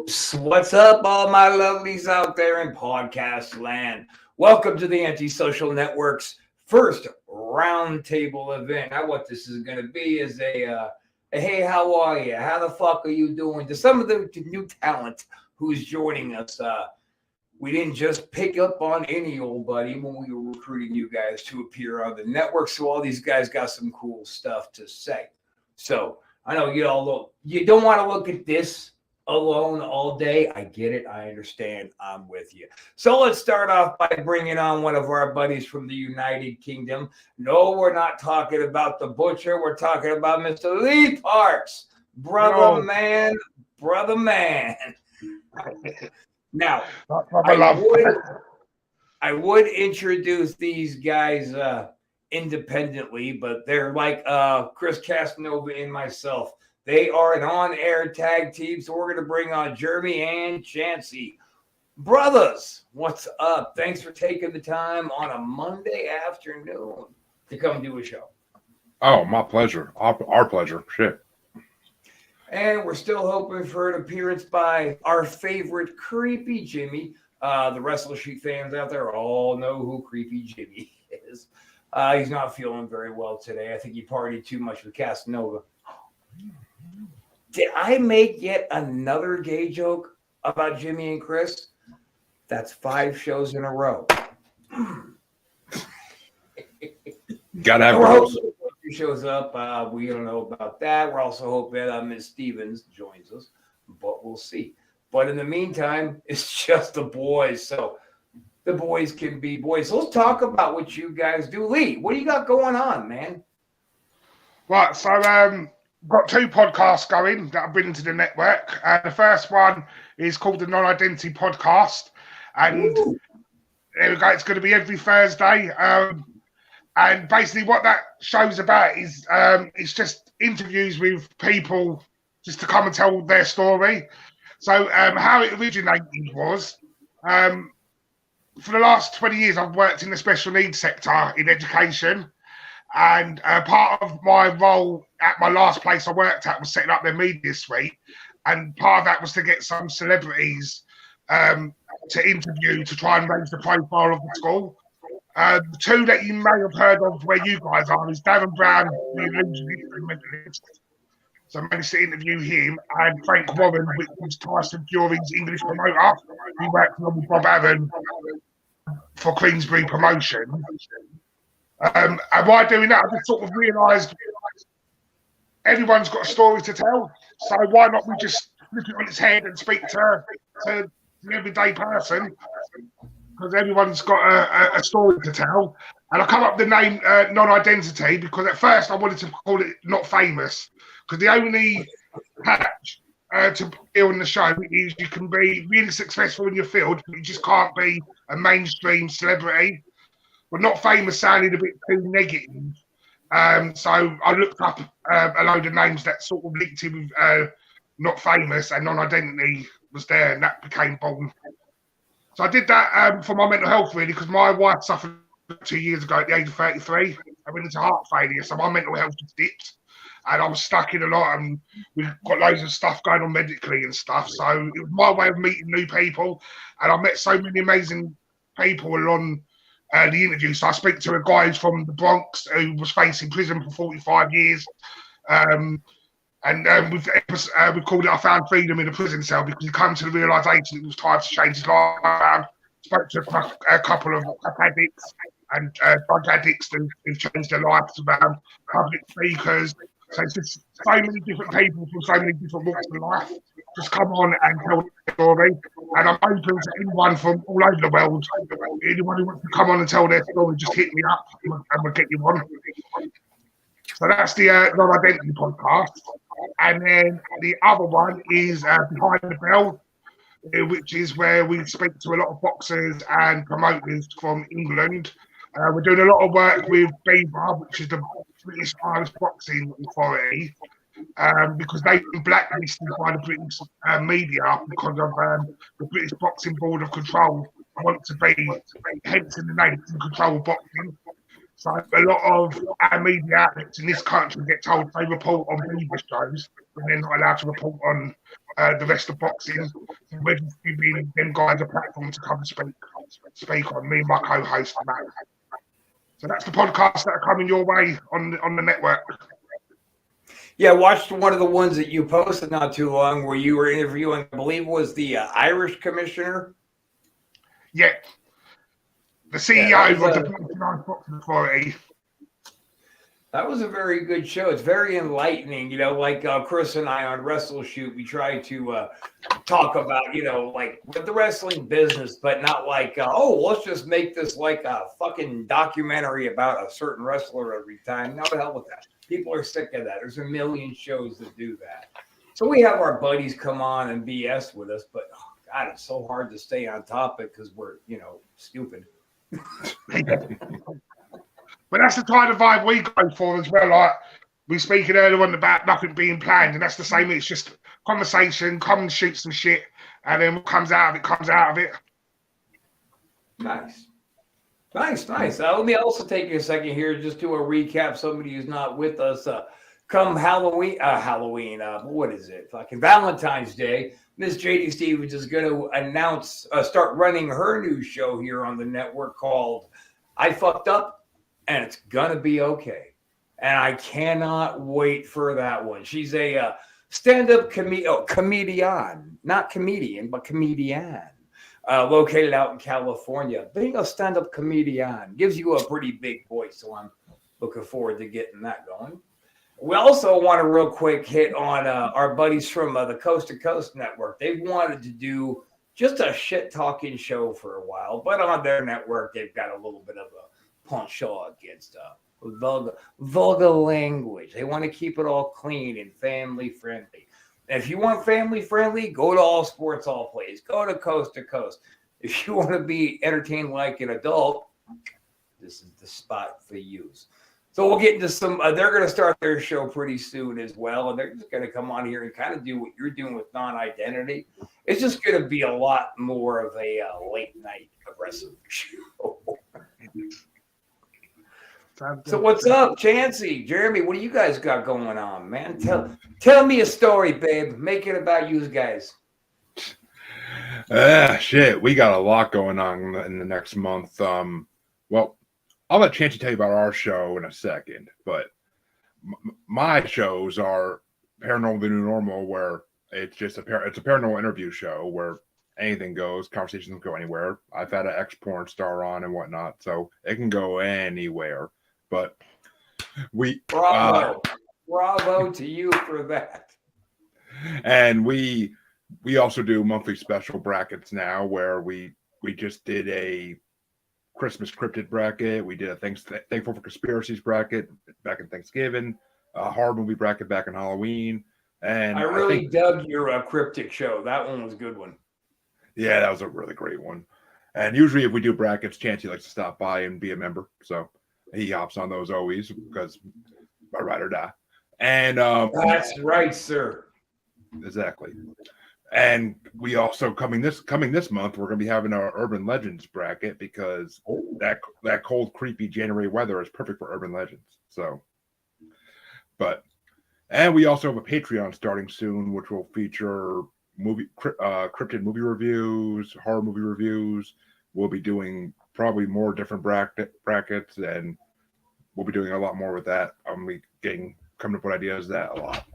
Whoops. What's up, all my lovelies out there in podcast land? Welcome to the Antisocial Network's first roundtable event. Now, what this is going to be is a hey, how are you? How the fuck are you doing? To some of the new talent who's joining us, we didn't just pick up on any old buddy when we were recruiting you guys to appear on the network. So all these guys got some cool stuff to say. So I know you don't want to look at this alone all day. I get it. I understand. I'm with you. So let's start off by bringing on one of our buddies from the United Kingdom. No, we're not talking about the Butcher. We're talking about Mr. Lee Parks. Brother man. Now, I would introduce these guys independently, but they're like Chris Casanova and myself. They are an on-air tag team, so we're going to bring on Jeremy and Chancey. Brothers, what's up? Thanks for taking the time on a Monday afternoon to come do a show. Oh, my pleasure. Our pleasure. Shit. And we're still hoping for an appearance by our favorite Creepy Jimmy. The Wrestle Sheet fans out there all know who Creepy Jimmy is. He's not feeling very well today. I think he partied too much with Casanova. Did I make yet another gay joke about Jimmy and Chris? That's 5 shows in a row. Gotta have those. He shows up. We don't know about that. We're also hoping Ms. Stevens joins us, but we'll see. But in the meantime, it's just the boys. So the boys can be boys. So let's talk about what you guys do. Lee, what do you got going on, man? Right, so got 2 podcasts going that I've been into the network. The first one is called the Non-Identity Podcast. And there we go, it's going to be every Thursday. And basically what that show's about is it's just interviews with people just to come and tell their story. So how it originated was, for the last 20 years, I've worked in the special needs sector in education. And part of my role at my last place I worked at was setting up their media suite. And part of that was to get some celebrities to interview to try and raise the profile of the school. The 2 that you may have heard of where you guys are is Darren Brown, the illusionist and mentalist. So I managed to interview him, and Frank Warren, which was Tyson Fury's English promoter. He worked with Bob Aaron for Queensbury Promotion. And by doing that, I just sort of realised everyone's got a story to tell. So why not we just flip it on its head and speak to the everyday person? Because everyone's got a story to tell. And I come up with the name Non-Identity because at first I wanted to call it Not Famous. Because the only patch to be on the show is you can be really successful in your field, but you just can't be a mainstream celebrity. But Not Famous sounded a bit too negative. So I looked up a load of names that sort of linked in with Not Famous, and Non-Identity was there, and that became born. So I did that for my mental health, really, because my wife suffered 2 years ago at the age of 33. I went into heart failure, so my mental health just dipped. And I was stuck in a lot, and we've got loads of stuff going on medically and stuff. So it was my way of meeting new people. And I met so many amazing people along the interview. So I speak to a guy who's from the Bronx who was facing prison for 45 years. We called it I Found Freedom in a Prison Cell because he came to the realisation it was time to change his life. Spoke to a couple of addicts and drug addicts who've changed their lives around public speakers. So it's just so many different people from so many different walks of life just come on and tell their story. And I'm open to anyone from all over the world. Anyone who wants to come on and tell their story, just hit me up and we'll get you on. So that's the Non-Identity Podcast. And then the other one is Behind the Bell, which is where we speak to a lot of boxers and promoters from England. We're doing a lot of work with BIBA, which is the British Irish Boxing Authority, because they've been blacklisted by the British media because of the British Boxing Board of Control want to be, hence in the name, in control of boxing. So a lot of our media outlets in this country get told they report on Beaver shows, and they're not allowed to report on the rest of boxing. So we're just giving them guys a platform to come and speak on. Me and my co-host Matt. So that's the podcast that are coming your way on the network. Yeah, I watched one of the ones that you posted not too long where you were interviewing, I believe it was the Irish commissioner. Yeah. The CEO of the British Boxing Authority. That was a very good show. It's very enlightening. You know, like Chris and I on Wrestle Shoot, we try to talk about, you know, like with the wrestling business, but not like, let's just make this like a fucking documentary about a certain wrestler every time. No, the hell with that. People are sick of that. There's a million shows that do that. So we have our buddies come on and BS with us, but oh God, it's so hard to stay on topic because we're, you know, stupid. But that's the kind of vibe we go for as well. Like we speaking earlier on about nothing being planned, and that's the same. It's just conversation, come and shoot some shit, and then what comes out of it comes out of it. Nice. Let me also take a second here just to a recap. Somebody who's not with us. Come Halloween, what is it? Fucking Valentine's Day. Miss JD Stevens is going to start running her new show here on the network called I Fucked Up, and it's going to be okay. And I cannot wait for that one. She's a stand-up comedian, not comedian, but comedian, located out in California. Being a stand-up comedian gives you a pretty big voice, so I'm looking forward to getting that going. We also want to real quick hit on our buddies from the Coast to Coast Network. They've wanted to do just a shit-talking show for a while, but on their network, they've got a little bit of a penchant against vulgar language. They want to keep it all clean and family friendly. And if you want family friendly, go to All Sports All Plays. Go to Coast. If you want to be entertained like an adult, this is the spot for you. So we'll get into some. They're going to start their show pretty soon as well, and they're just going to come on here and kind of do what you're doing with non-identity. It's just going to be a lot more of a late night aggressive show. So what's up, Chancey, Jeremy? What do you guys got going on, man? Tell me a story, babe. Make it about you guys. Shit, we got a lot going on in the next month. Well, I'll let Chancey tell you about our show in a second, but my shows are Paranormal the New Normal, where it's just it's a paranormal interview show where anything goes, conversations go anywhere. I've had an ex-porn star on and whatnot, so it can go anywhere. But bravo to you for that. And we also do monthly special brackets now, where we just did a Christmas cryptid bracket. We did a Thankful for Conspiracies bracket back in Thanksgiving, a horror movie bracket back in Halloween. And I really dug your cryptic show. That one was a good one. Yeah, that was a really great one. And usually if we do brackets, Chancey likes to stop by and be a member. So he hops on those always because I ride or die. And that's right, sir. Exactly. And we also coming this month, we're going to be having our Urban Legends bracket because that cold, creepy January weather is perfect for Urban Legends. So, and we also have a Patreon starting soon, which will feature cryptid movie reviews, horror movie reviews. We'll be doing probably more different brackets, and we'll be doing a lot more with that. I'm coming up with ideas that a lot,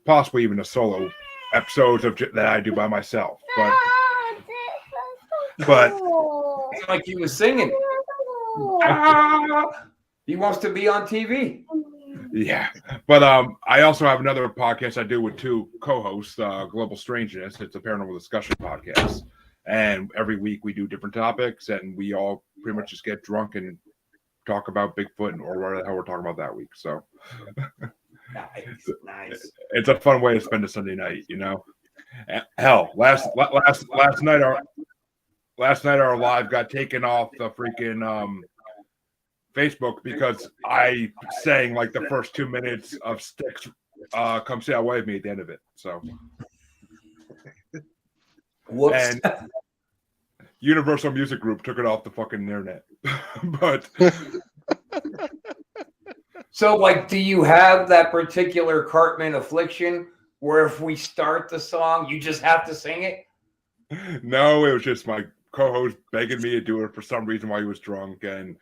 possibly even a solo episodes that I do by myself. But it's like he was singing. He wants to be on TV. Yeah, but I also have another podcast I do with two co-hosts, Global Strangeness. It's a paranormal discussion podcast, and every week we do different topics, and we all pretty much just get drunk and talk about Bigfoot or whatever the hell we're talking about that week. So nice. It's a fun way to spend a Sunday night, you know. Hell, last night our live got taken off the freaking Facebook because I sang like the first 2 minutes of Styx Come Sail Away with Me at the end of it. So whoops. And Universal Music Group took it off the fucking internet. But So, like, do you have that particular Cartman affliction where if we start the song, you just have to sing it? No, it was just my co-host begging me to do it for some reason while he was drunk, and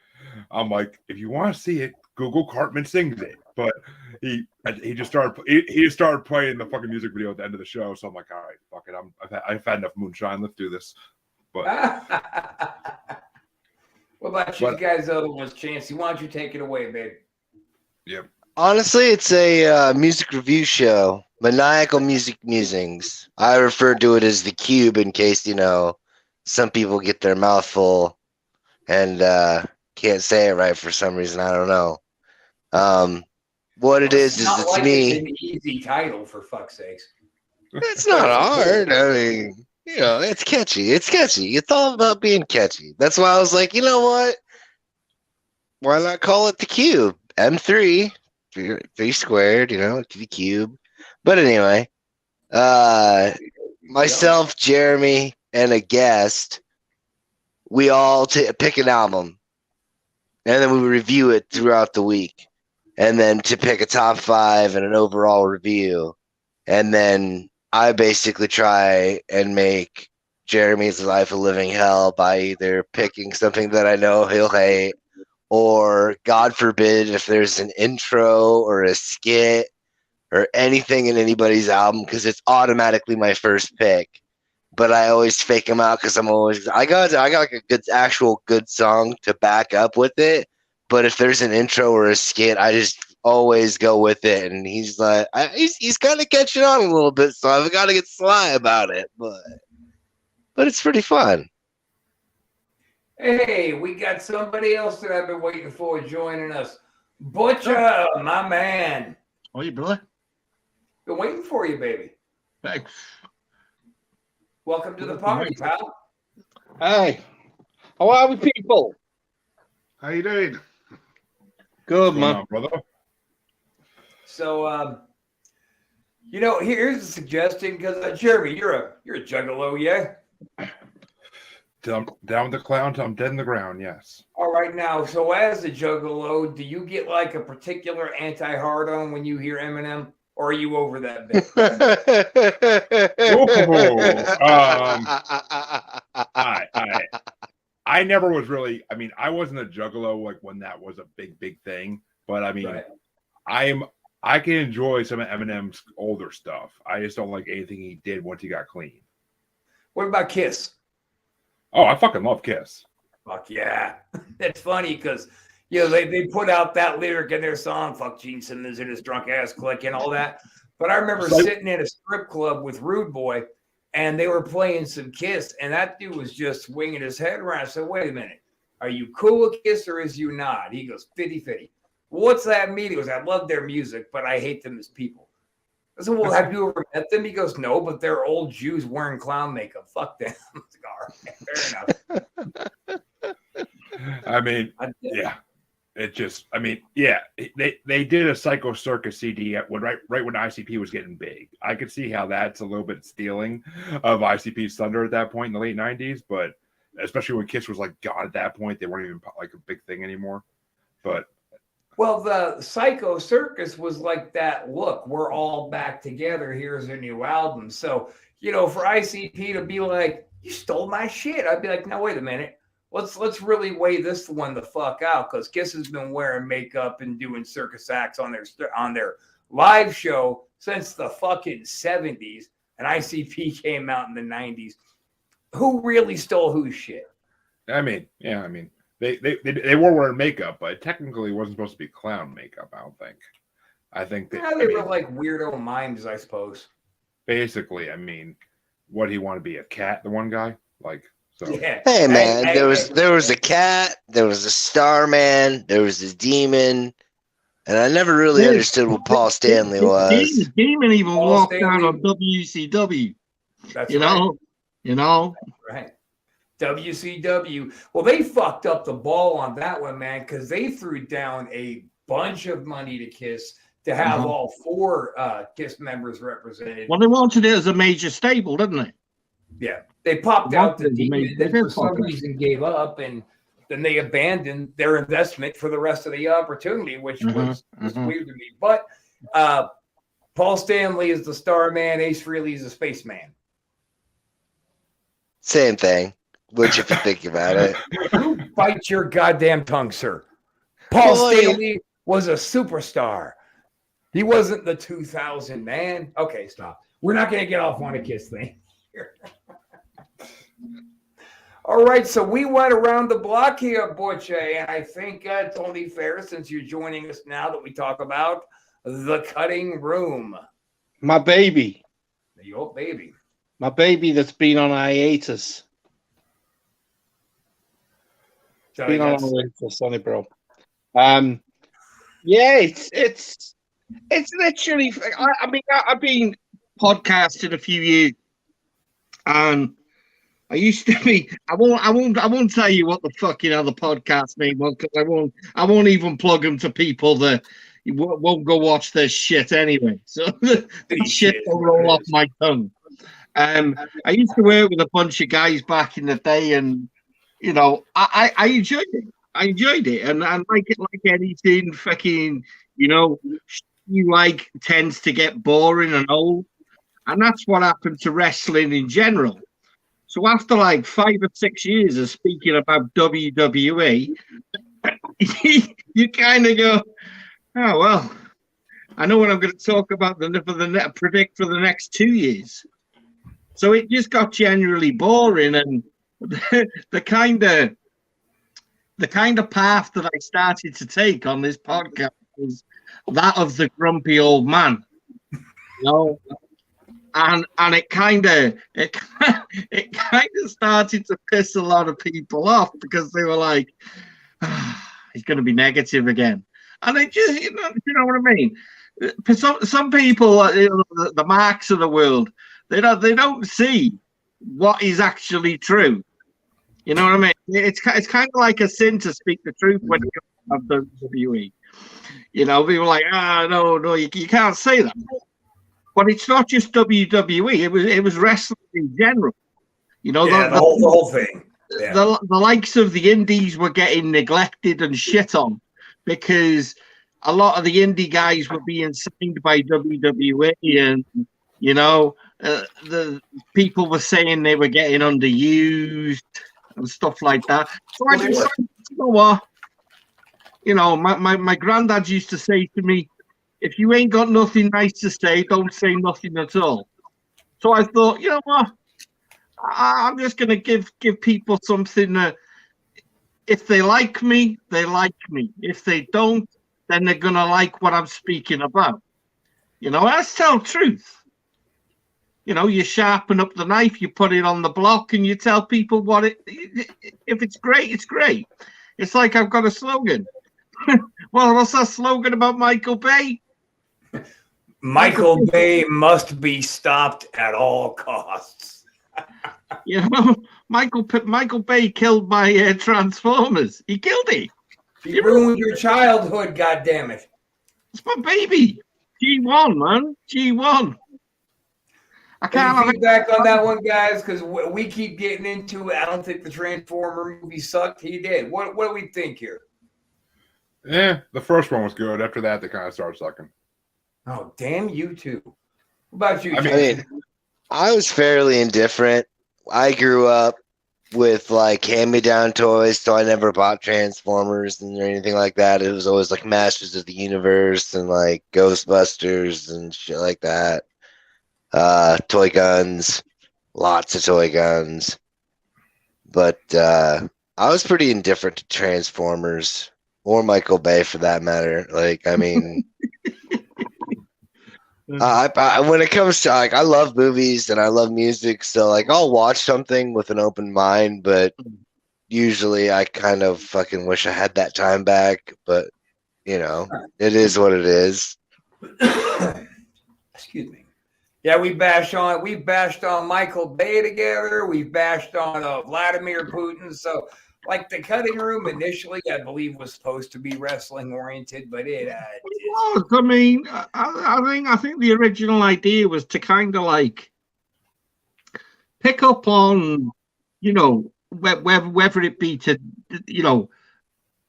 I'm like, if you want to see it, Google Cartman sings it. But he just started playing the fucking music video at the end of the show. So I'm like, all right, fuck it. I've had enough moonshine. Let's do this. But what about you guys? Other ones, Chancey? Why don't you take it away, babe? Yep. Honestly, it's a music review show. Maniacal Music Musings. I refer to it as the Cube in case, some people get their mouth full and can't say it right for some reason. I don't know. What it is not it's like me. It's an easy title, for fuck's sakes. It's not hard. I mean, it's catchy. It's catchy. It's all about being catchy. That's why I was like, you know what? Why not call it the Cube? M3, 3 squared, to the cube. But anyway, myself, Jeremy, and a guest, we all pick an album, and then we review it throughout the week, and then to pick a top 5 and an overall review, and then I basically try and make Jeremy's life a living hell by either picking something that I know he'll hate, or God forbid if there's an intro or a skit or anything in anybody's album, because it's automatically my first pick. But I always fake them out because I got like a good song to back up with it. But if there's an intro or a skit, I just always go with it. And he's like, he's kind of catching on a little bit, so I've got to get sly about it. But it's pretty fun. Hey, we got somebody else that I've been waiting for joining us. Butcher, my man. How you doing? Been waiting for you, baby. Thanks. Welcome to the party, pal. Hi. How are we, people? How you doing? Good, What's going man. on, brother? So, here's a suggestion because Jeremy, you're a juggalo, yeah. Down with the clown till I'm dead in the ground. Yes. All right, now, so as a juggalo, do you get like a particular anti-hard on when you hear Eminem, or are you over that bit? I never was really. I mean, I wasn't a juggalo like when that was a big thing. But I mean, Right. I can enjoy some of Eminem's older stuff. I just don't like anything he did once he got clean. What about Kiss? Oh, I fucking love Kiss. Fuck yeah. That's funny because, they put out that lyric in their song, fuck Gene Simmons and his drunk ass clique and all that. But I remember sitting in a strip club with Rude Boy and they were playing some Kiss and that dude was just swinging his head around. I said, wait a minute. Are you cool with Kiss or is you not? He goes, 50-50. What's that mean? He goes, I love their music, but I hate them as people. I said, well, have you ever met them? He goes, no, but they're old Jews wearing clown makeup. Fuck them. All right, fair enough. I mean, yeah. It just, I mean, yeah. They did a Psycho Circus CD right when ICP was getting big. I could see how that's a little bit stealing of ICP's thunder at that point in the late 90s, but especially when Kiss was like God at that point, they weren't even like a big thing anymore. But well, the Psycho Circus was like that. Look, we're all back together. Here's a new album. So, for ICP to be like, you stole my shit, I'd be like, no, wait a minute. Let's really weigh this one the fuck out because Kiss has been wearing makeup and doing circus acts on their live show since the fucking 70s, and ICP came out in the 90s. Who really stole whose shit? I mean, yeah, I mean. They were wearing makeup, but it technically wasn't supposed to be clown makeup, I don't think. I think they were like weirdo mimes, I suppose. Basically, I mean, what do you want to be, a cat, the one guy? Like, so. Yeah. Hey man, there was a cat, there was a Starman, there was a demon, and I never really understood what Paul Stanley was. Demon even Paul walked Stanley. out on WCW. That's you know. Right. WCW. Well, they fucked up the ball on that one, man, because they threw down a bunch of money to Kiss to have all 4 Kiss members represented. Well, they wanted it as a major stable, didn't they? Yeah. They popped out the demon and for some reason gave up, and then they abandoned their investment for the rest of the opportunity, which was weird to me. But Paul Stanley is the star man. Ace Frehley is the spaceman. Same thing, which if you think about it. You bite your goddamn tongue, sir. Paul Stanley was a superstar. He wasn't the 2000 man. Okay, stop. We're not going to get off on a Kiss thing here. All right, so we went around the block here, Butch, and I think it's only fair, since you're joining us now, that we talk about the cutting room. My baby. Your baby. My baby that's been on hiatus. Sorry, Been on hiatus, sorry, bro. Yeah, it's literally. I mean, I've been podcasting a few years, and I used to be. I won't tell you what the fucking other podcast name was, because I won't even plug them to people that won't go watch their shit anyway. So the shit will roll off my tongue. I used to work with a bunch of guys back in the day, and you know, I enjoyed it. I enjoyed it, and like anything, fucking, you know, you like tends to get boring and old, and that's what happened to wrestling in general. So after like 5 or 6 years of speaking about WWE, you kind of go, oh well, I know what I'm going to talk about predict for the next 2 years. So it just got generally boring, and the kind of path that I started to take on this podcast was that of the grumpy old man, you know, and it kind of started to piss a lot of people off, because they were like, he's going to be negative again, and it just, you know what I mean. For some people, you know, the Marks of the world, they don't see what is actually true. You know what I mean? It's kind of like a sin to speak the truth when you have WWE. You know, people are like, no, you can't say that. But it's not just WWE. It was wrestling in general. You know, the whole thing. Yeah. The likes of the indies were getting neglected and shit on, because a lot of the indie guys were being signed by WWE, and you know, the people were saying they were getting underused and stuff like that. So I decided, you know what? You know, my granddad used to say to me, if you ain't got nothing nice to say, don't say nothing at all. So I thought, you know what? I'm just going to give people something that, if they like me, they like me. If they don't, then they're going to like what I'm speaking about. You know, that's tell truth. You know, you sharpen up the knife, you put it on the block, and you tell people what if it's great, it's great. It's like I've got a slogan. Well, what's that slogan about Michael Bay? Michael Bay must be stopped at all costs. You know, Michael Bay killed my Transformers. He killed it. He ruined your childhood, goddammit. It's my baby. G1, man. G1. I can't have feedback on that one, guys, because we keep getting into it. I don't think the Transformer movie sucked. He did. What do we think here? Yeah, the first one was good. After that, they kind of started sucking. Oh, damn you too. What about you? I mean, I was fairly indifferent. I grew up with like hand-me-down toys, so I never bought Transformers or anything like that. It was always like Masters of the Universe and like Ghostbusters and shit like that. Toy guns, lots of toy guns. But I was pretty indifferent to Transformers, or Michael Bay for that matter. Like, I mean, I when it comes to, like, I love movies and I love music, so like I'll watch something with an open mind, but usually I kind of fucking wish I had that time back. But you know, it is what it is. Excuse me. Yeah, we bashed on Michael Bay together. We bashed on Vladimir Putin. So, like, the cutting room initially, I believe, was supposed to be wrestling oriented, but it was. I mean, I think the original idea was to kind of like pick up on, you know, whether it be to, you know,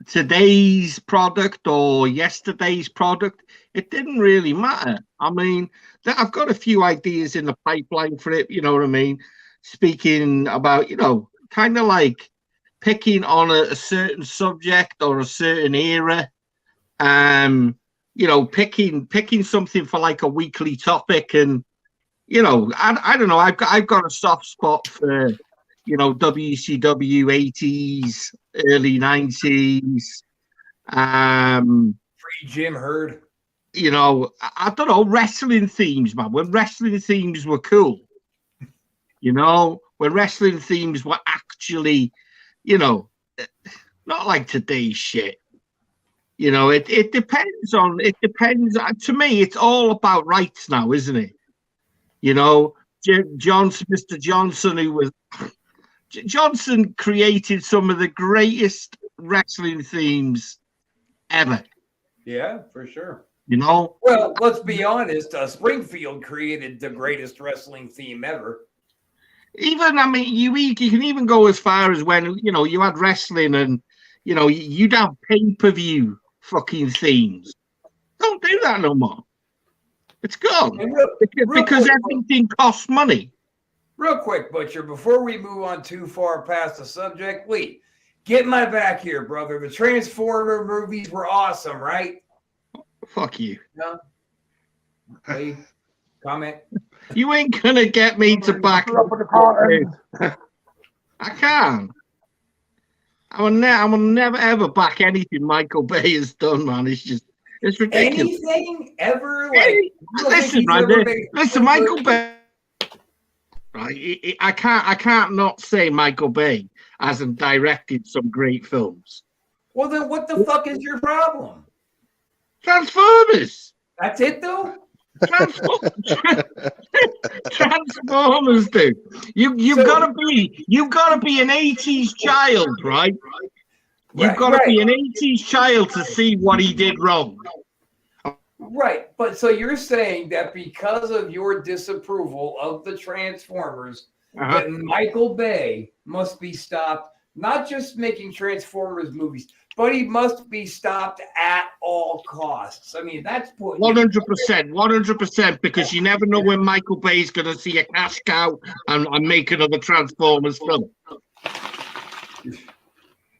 today's product or yesterday's product, it didn't really matter. I mean, I've got a few ideas in the pipeline for it, you know what I mean? Speaking about, you know, kind of like picking on a certain subject or a certain era. You know, picking something for like a weekly topic, and you know, I don't know, I've got a soft spot for, you know, WCW 80s, early 90s. Free Jim Herd. You know, I don't know, wrestling themes, man. When wrestling themes were cool, you know, when wrestling themes were actually, you know, not like today's shit. You know, it depends. To me, it's all about rights now, isn't it? You know, Mr. Johnson, who was Johnson, created some of the greatest wrestling themes ever. Yeah, for sure. You know, well, let's be honest. Springfield created the greatest wrestling theme ever. Even, I mean, you can even go as far as when, you know, you had wrestling and, you know, you'd have pay-per-view fucking themes. Don't do that no more. It's gone. Because everything costs money. Real quick, Butcher, before we move on too far past the subject, Lee, get my back here, brother. The Transformer movies were awesome, right? Fuck you. No? Lee, comment? You ain't gonna get me to back up. I can't. I will never ever back anything Michael Bay has done, man. It's ridiculous. Anything ever? Like, listen, Michael Bay. Right, I can't not say Michael Bay hasn't directed some great films. Well, then what the fuck is your problem? Transformers. That's it, though. Transformers, dude. You've got to be an 80s child, right? You've got to be an 80s child to see what he did wrong. Right, but so you're saying that because of your disapproval of the Transformers, that Michael Bay must be stopped, not just making Transformers movies, but he must be stopped at all costs. I mean, that's 100%, because you never know when Michael Bay's going to see a cash cow and make another Transformers film.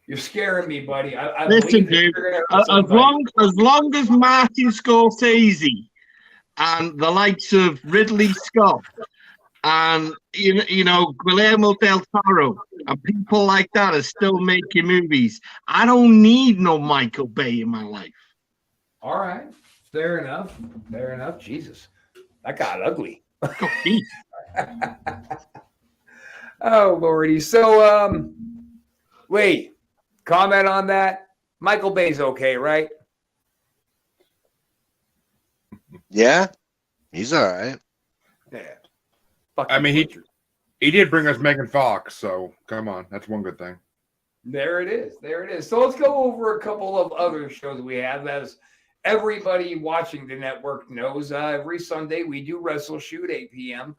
You're scaring me, buddy. Listen, dude, as long as Martin Scorsese and the likes of Ridley Scott and you know Guillermo del Toro and people like that are still making movies, I don't need no Michael Bay in my life. All right, fair enough. Jesus, that got ugly. Oh Lordy. So wait. Comment on that. Michael Bay's okay, right? Yeah, he's all right. Yeah. I mean, he did bring us Megan Fox, so come on, that's one good thing. There it is. So let's go over a couple of other shows we have. As everybody watching the network knows, every Sunday we do Wrestle Shoot 8 p.m.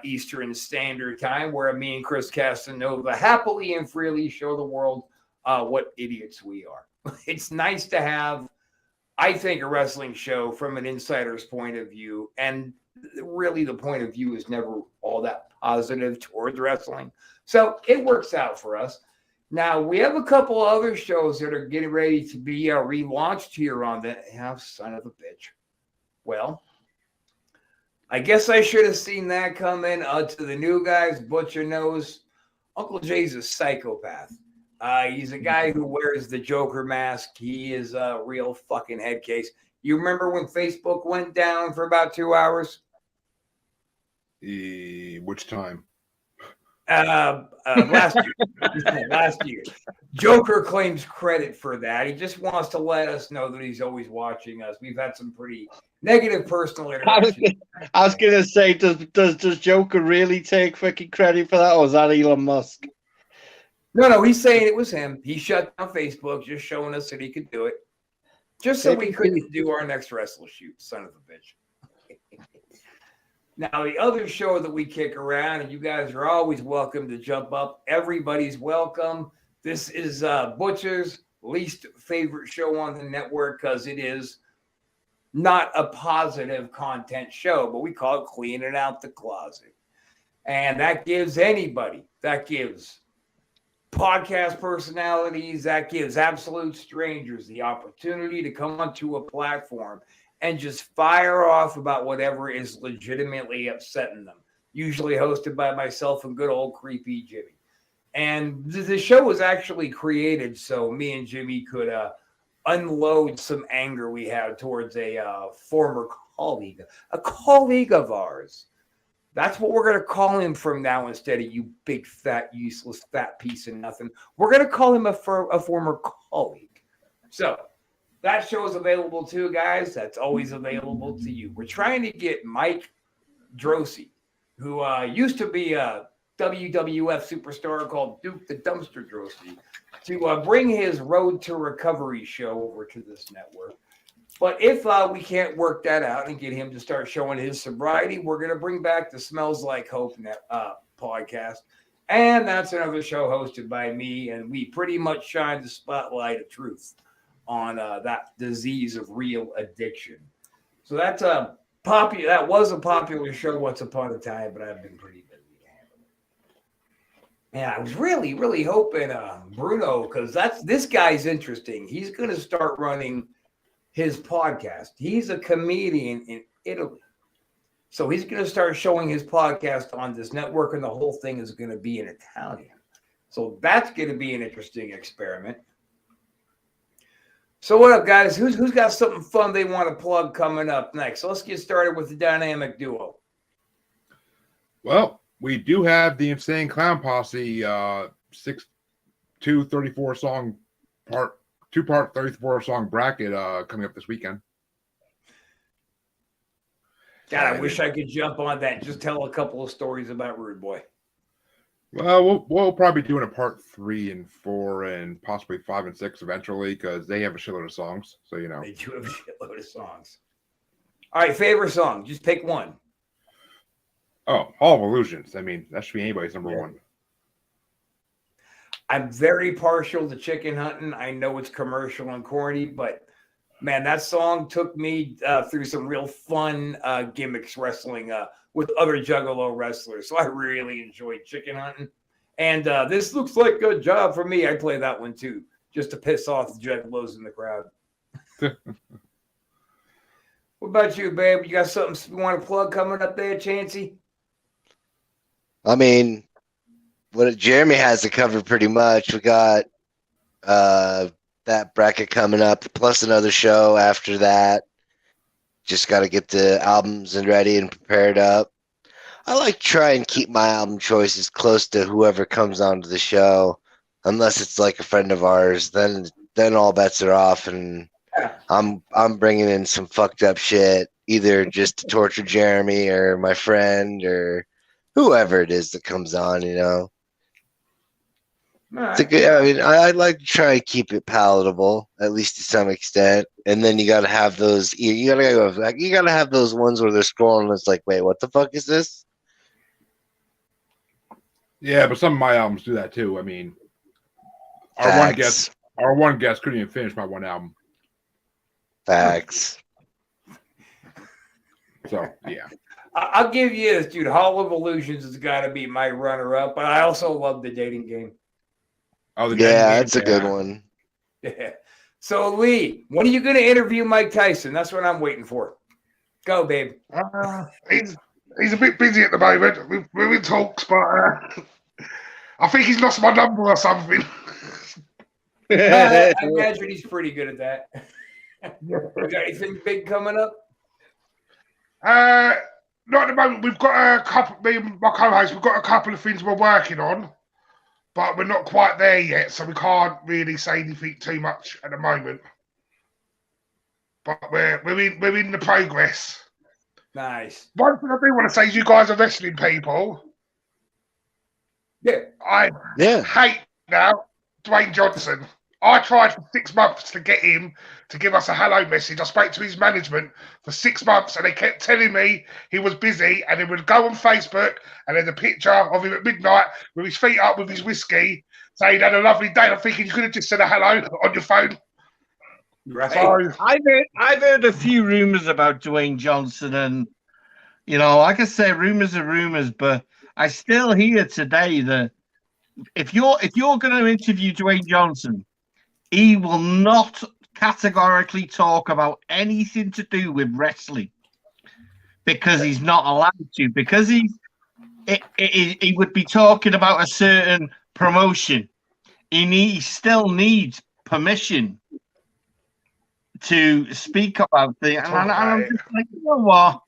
Eastern Standard Time, where me and Chris Casanova happily and freely show the world what idiots we are. It's nice to have, I think, a wrestling show from an insider's point of view, and really the point of view is never all that positive towards wrestling. So it works out for us. Now, we have a couple other shows that are getting ready to be relaunched here on the son of a bitch. Well, I guess I should have seen that coming. To the new guys, Butcher knows Uncle Jay's a psychopath. He's a guy who wears the Joker mask. He is a real fucking head case. You remember when Facebook went down for about 2 hours? Which time? Last year. Last year. Joker claims credit for that. He just wants to let us know that he's always watching us. We've had some pretty negative personal interactions. I was going to say, does Joker really take fucking credit for that, or is that Elon Musk? No, he's saying it was him. He shut down Facebook, just showing us that he could do it. Just so we couldn't do our next Wrestle Shoot, son of a bitch. Now, the other show that we kick around, and you guys are always welcome to jump up. Everybody's welcome. This is Butcher's least favorite show on the network because it is not a positive content show, but we call it Cleaning Out the Closet. And that gives anybody, that gives podcast personalities, that gives absolute strangers the opportunity to come onto a platform and just fire off about whatever is legitimately upsetting them. Usually hosted by myself and good old creepy Jimmy. And the show was actually created so me and Jimmy could unload some anger we had towards a former colleague of ours. That's what we're going to call him from now instead of you big, fat, useless, fat piece of nothing. We're going to call him a former colleague. So that show is available too, guys. That's always available to you. We're trying to get Mike Drosy, who used to be a WWF superstar called Duke the Dumpster Drosy, to bring his Road to Recovery show over to this network. But if we can't work that out and get him to start showing his sobriety, we're going to bring back the Smells Like Hope podcast. And that's another show hosted by me. And we pretty much shine the spotlight of truth on that disease of real addiction. So that's that was a popular show once upon a time, but I've been pretty busy to handle it. And I was really, really hoping Bruno, because this guy's interesting. He's going to start running his podcast. He's a comedian in Italy. So he's going to start showing his podcast on this network, and the whole thing is going to be in Italian. So that's going to be an interesting experiment. So what up, guys? Who's got something fun they want to plug coming up next? So let's get started with the dynamic duo. Well, we do have the Insane Clown Posse 2-34 song two-part 34-song bracket coming up this weekend. God, I wish I could jump on that and just tell a couple of stories about Rude Boy. Well, we'll probably be doing a part 3 and 4 and possibly 5 and 6 eventually because they have a shitload of songs. So, you know. They do have a shitload of songs. All right, favorite song. Just pick one. Oh, Hall of Illusions. I mean, that should be anybody's number one. I'm very partial to Chicken Hunting. I know it's commercial and corny, but man, that song took me through some real fun gimmicks wrestling with other Juggalo wrestlers. So I really enjoyed Chicken Hunting. And this looks like a good job for me. I play that one too, just to piss off the Juggalos in the crowd. What about you, babe? You got something you want to plug coming up there, Chancey? I mean, what Jeremy has to cover pretty much. We got that bracket coming up, plus another show after that. Just got to get the albums and ready and prepared up. I like to try and keep my album choices close to whoever comes onto the show, unless it's like a friend of ours. Then all bets are off, and I'm bringing in some fucked up shit, either just to torture Jeremy or my friend or whoever it is that comes on, you know. Right. It's a good, I mean, I like to try and keep it palatable, at least to some extent. And then you got to have those. You gotta have those ones where they're scrolling. And it's like, wait, what the fuck is this? Yeah, but some of my albums do that too. I mean, our one guest couldn't even finish my one album. Facts. So yeah. I'll give you this, dude. Hall of Illusions has got to be my runner-up, but I also love The Dating Game. Oh, that's a good one. Yeah. So, Lee, when are you going to interview Mike Tyson? That's what I'm waiting for. Go, babe. He's a bit busy at the moment. We're in talks, but I think he's lost my number or something. I imagine he's pretty good at that. You got anything big coming up? Not at the moment. We've got a couple. Me and my co-host, we've got a couple of things we're working on, but we're not quite there yet, so we can't really say anything too much at the moment. But we're in the progress. Nice. One thing I do want to say is you guys are wrestling people. Yeah. I hate now Dwayne Johnson. I tried for 6 months to get him to give us a hello message. I spoke to his management for 6 months, and they kept telling me he was busy, and he would go on Facebook, and there's a picture of him at midnight with his feet up with his whiskey, saying he'd had a lovely day. I'm thinking you could have just said a hello on your phone. Right. So, I've heard a few rumors about Dwayne Johnson, and like I say, rumors are rumors, but I still hear today that if you're going to interview Dwayne Johnson, he will not categorically talk about anything to do with wrestling because he's not allowed to. Because he would be talking about a certain promotion. He still needs permission to speak about things. And I'm just like, you know what?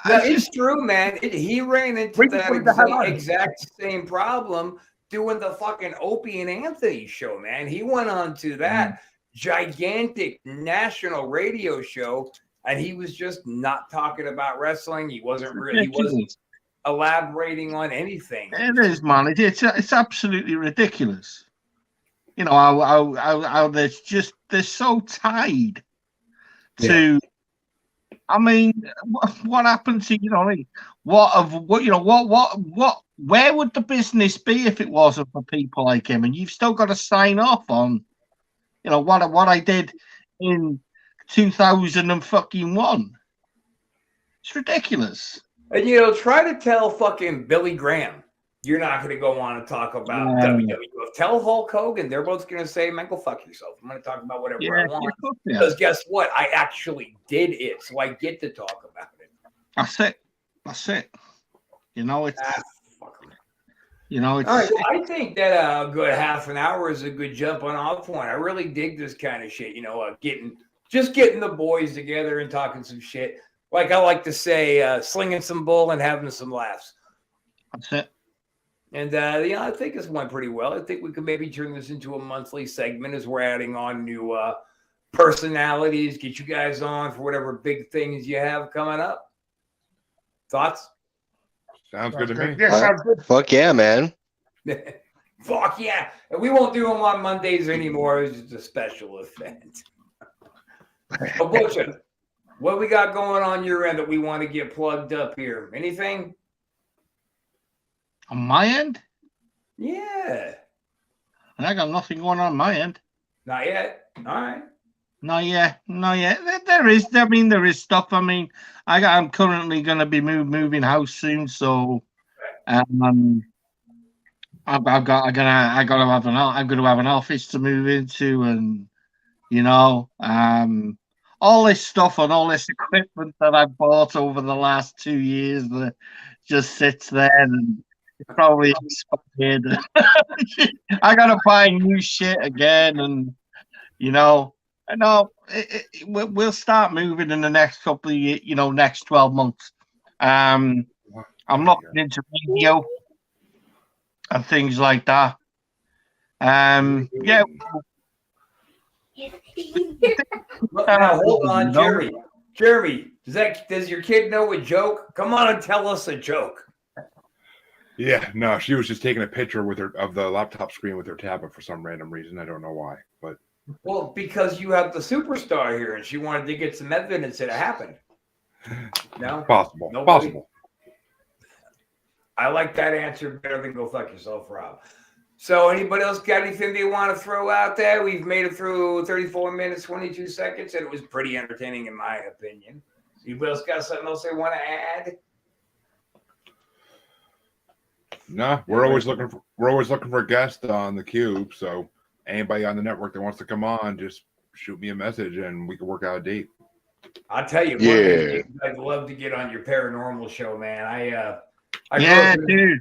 No, it's true, man. He ran into that exact same problem doing the fucking Opie and Anthony show, man. He went on to that gigantic national radio show, and he was just not talking about wrestling. He wasn't elaborating on anything. It is, man. It's absolutely ridiculous. How they're so tied to. I mean, what happened to where would the business be if it wasn't for people like him? And you've still got to sign off on, what I did in 2001. It's ridiculous. And try to tell fucking Billy Graham you're not going to go on and talk about WWF. Tell Hulk Hogan, they're both going to say, man, go fuck yourself. I'm going to talk about whatever I want. Because guess what? I actually did it, so I get to talk about it. That's it. It's... All right, well, I think that a good half an hour is a good jumping off point. I really dig this kind of shit, getting the boys together and talking some shit. Like I like to say, slinging some bull and having some laughs. That's it. And, I think this went pretty well. I think we could maybe turn this into a monthly segment as we're adding on new personalities, get you guys on for whatever big things you have coming up. Thoughts? Sounds good to me. Yeah, sounds good. Fuck yeah, man. Fuck yeah. And we won't do them on Mondays anymore. It's just a special event. But Butcher, what we got going on your end that we want to get plugged up here? Anything? On my end? Yeah. I got nothing going on my end. Not yet. All right. Not yet. There is stuff. I mean, I'm currently going to be moving house soon, so I'm going to have an office to move into, and all this stuff and all this equipment that I bought over the last 2 years that just sits there and it's probably expired. I gotta buy new shit again, and we'll start moving in the next couple of years, next 12 months. I'm looking into radio and things like that. Yeah. Now hold on, Jeremy. Jeremy, does your kid know a joke? Come on and tell us a joke. Yeah, no, she was just taking a picture of the laptop screen with her tablet for some random reason. I don't know why, but because you have the superstar here, and she wanted to get some evidence that it happened. No, possible. Nobody? Possible. I like that answer better than go fuck yourself, Rob. So, anybody else got anything they want to throw out there? We've made it through 34 minutes, 22 seconds, and it was pretty entertaining, in my opinion. Anybody else got something else they want to add? No, we're always looking for guests on the Cube. So anybody on the network that wants to come on, just shoot me a message and we can work out a date. I'll tell you, I'd love to get on your paranormal show, man. I dude,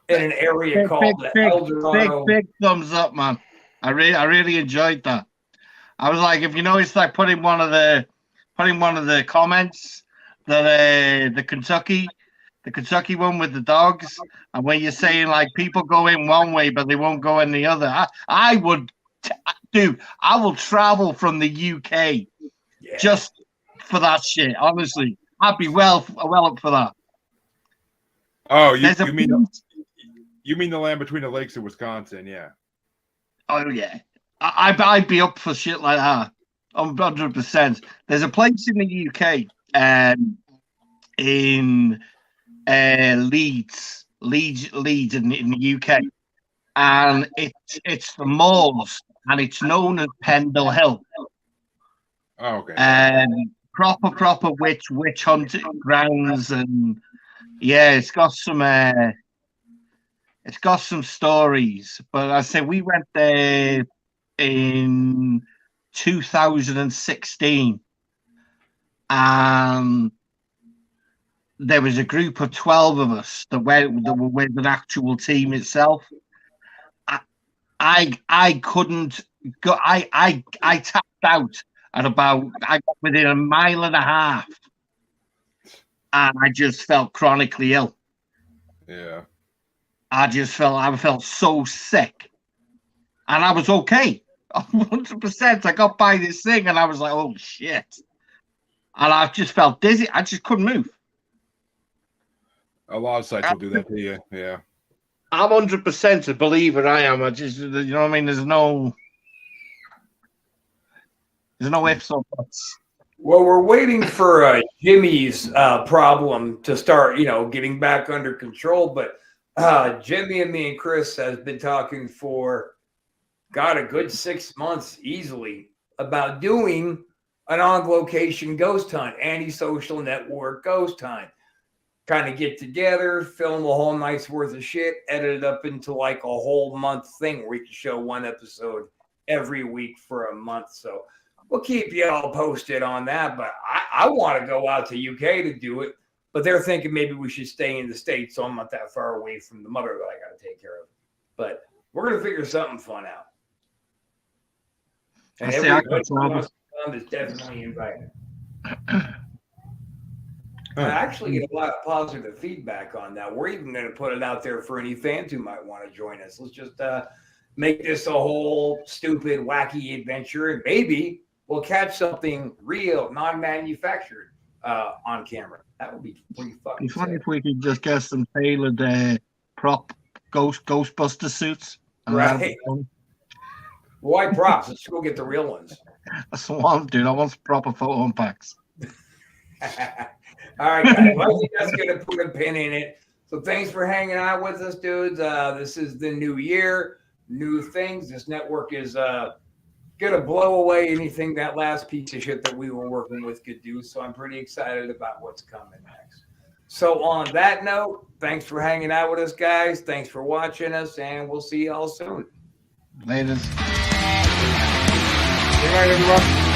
in an area called Eldorado. Big thumbs up, man. I really enjoyed that. I was like, if it's like putting one of the comments that the Kentucky one with the dogs, and where you're saying like people go in one way but they won't go in the other. I will travel from the UK just for that shit. Honestly, I'd be well up for that. Oh, you mean the land between the lakes in Wisconsin? Yeah. Oh yeah. I'd be up for shit like that. 100%. There's a place in the UK, in Leeds in the UK, and it's the moors, and it's known as Pendle Hill. Oh, okay. Proper witch hunting grounds, and yeah, it's got some stories. But I say we went there in 2016, and there was a group of 12 of us that were with an actual team itself. I couldn't go. I tapped out at about. I got within a mile and a half, and I just felt chronically ill. Yeah. I felt so sick, and I was okay. 100%. I got by this thing, and I was like, "Oh shit!" And I just felt dizzy. I just couldn't move. A lot of sites will do that to you. Yeah. I'm 100% a believer. I am. I just, you know what I mean? There's no ifs or buts. Well, we're waiting for Jimmy's problem to start, getting back under control. But Jimmy and me and Chris has been talking for, God, a good 6 months easily about doing an on-location ghost hunt, anti-social network ghost hunt. Kind of get together, film a whole night's worth of shit, edit it up into like a whole month thing where we can show one episode every week for a month. So we'll keep you all posted on that. But I want to go out to UK to do it, but they're thinking maybe we should stay in the States, so I'm not that far away from the mother that I got to take care of. But we're going to figure something fun out. And everybody who wants to come is definitely invited. I actually get a lot of positive feedback on that. We're even going to put it out there for any fans who might want to join us. Let's just make this a whole stupid, wacky adventure, and maybe we'll catch something real, non-manufactured on camera. That would be pretty fucking It's funny sick. if we could just get some tailored prop Ghostbuster suits. Right. Why props? Let's go get the real ones. That's what I'm doing. I want some proper photo packs. All right, guys. Well, I think that's going to put a pin in it. So thanks for hanging out with us, dudes. This is the new year, new things. This network is going to blow away anything that last piece of shit that we were working with could do. So I'm pretty excited about what's coming next. So on that note, thanks for hanging out with us, guys. Thanks for watching us, and we'll see you all soon. Later. Good night, everyone.